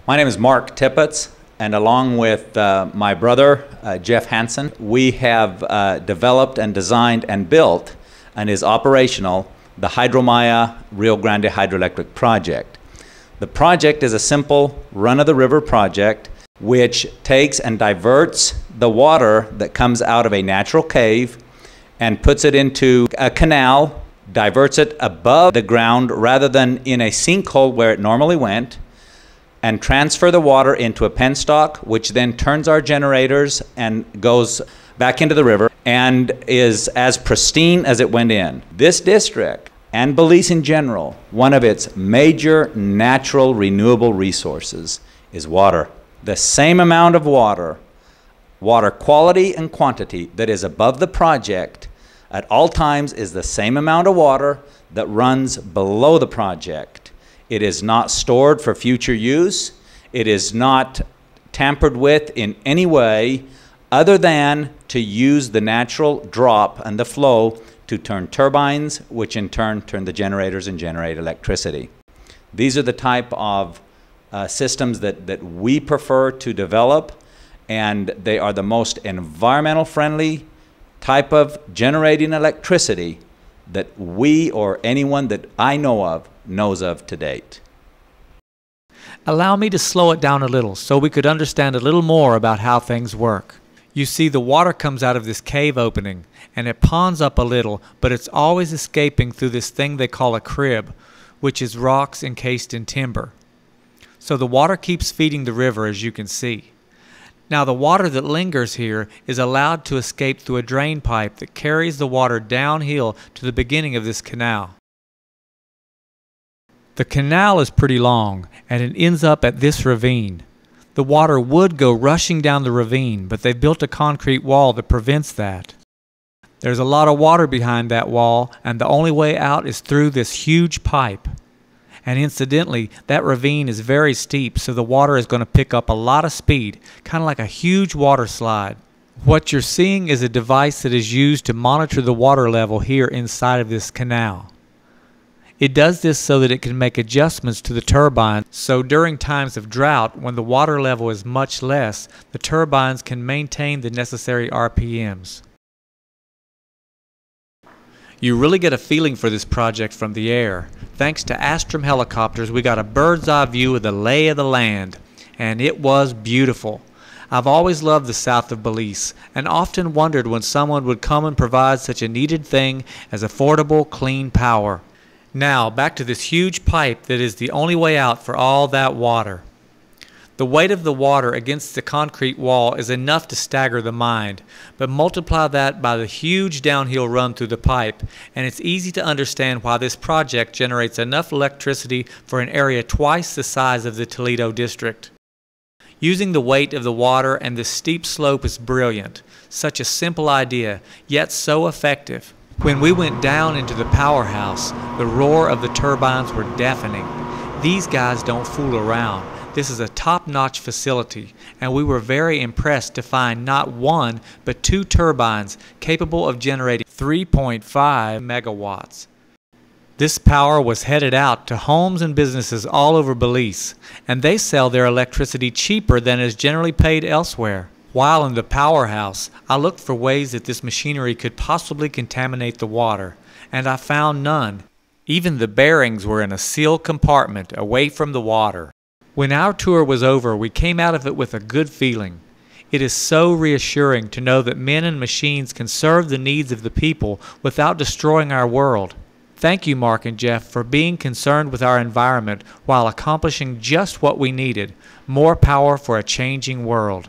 My name is Mark Tippett, and along with my brother, Jeff Hansen, we have developed and designed and built and is operational the Hydromaya Rio Grande Hydroelectric Project. The project is a simple run-of-the-river project which takes and diverts the water that comes out of a natural cave and puts it into a canal, diverts it above the ground rather than in a sinkhole where it normally went, and transfer the water into a penstock, which then turns our generators and goes back into the river and is as pristine as it went in. This district, and Belize in general, one of its major natural renewable resources is water. The same amount of water quality and quantity that is above the project at all times is the same amount of water that runs below the project. It is not stored for future use. It is not tampered with in any way other than to use the natural drop and the flow to turn turbines, which in turn turn the generators and generate electricity. These are the type of systems that we prefer to develop, and they are the most environmental friendly type of generating electricity that we or anyone that I know of knows of to date. Allow me to slow it down a little so we could understand a little more about how things work. You see, the water comes out of this cave opening and it ponds up a little, but it's always escaping through this thing they call a crib, which is rocks encased in timber. So the water keeps feeding the river, as you can see. Now the water that lingers here is allowed to escape through a drain pipe that carries the water downhill to the beginning of this canal. The canal is pretty long, and it ends up at this ravine. The water would go rushing down the ravine, but they've built a concrete wall that prevents that. There's a lot of water behind that wall, and the only way out is through this huge pipe. And incidentally, that ravine is very steep, so the water is going to pick up a lot of speed, kind of like a huge water slide. What you're seeing is a device that is used to monitor the water level here inside of this canal. It does this so that it can make adjustments to the turbine, so during times of drought, when the water level is much less, the turbines can maintain the necessary RPMs. You really get a feeling for this project from the air. Thanks to Astrum helicopters, we got a bird's eye view of the lay of the land, and it was beautiful. I've always loved the south of Belize, and often wondered when someone would come and provide such a needed thing as affordable, clean power. Now, back to this huge pipe that is the only way out for all that water. The weight of the water against the concrete wall is enough to stagger the mind, but multiply that by the huge downhill run through the pipe, and it's easy to understand why this project generates enough electricity for an area twice the size of the Toledo district. Using the weight of the water and the steep slope is brilliant. Such a simple idea, yet so effective. When we went down into the powerhouse, the roar of the turbines were deafening. These guys don't fool around. This is a top-notch facility, and we were very impressed to find not one, but 2 turbines capable of generating 3.5 megawatts. This power was headed out to homes and businesses all over Belize, and they sell their electricity cheaper than is generally paid elsewhere. While in the powerhouse, I looked for ways that this machinery could possibly contaminate the water, and I found none. Even the bearings were in a sealed compartment away from the water. When our tour was over, we came out of it with a good feeling. It is so reassuring to know that men and machines can serve the needs of the people without destroying our world. Thank you, Mark and Jeff, for being concerned with our environment while accomplishing just what we needed: more power for a changing world.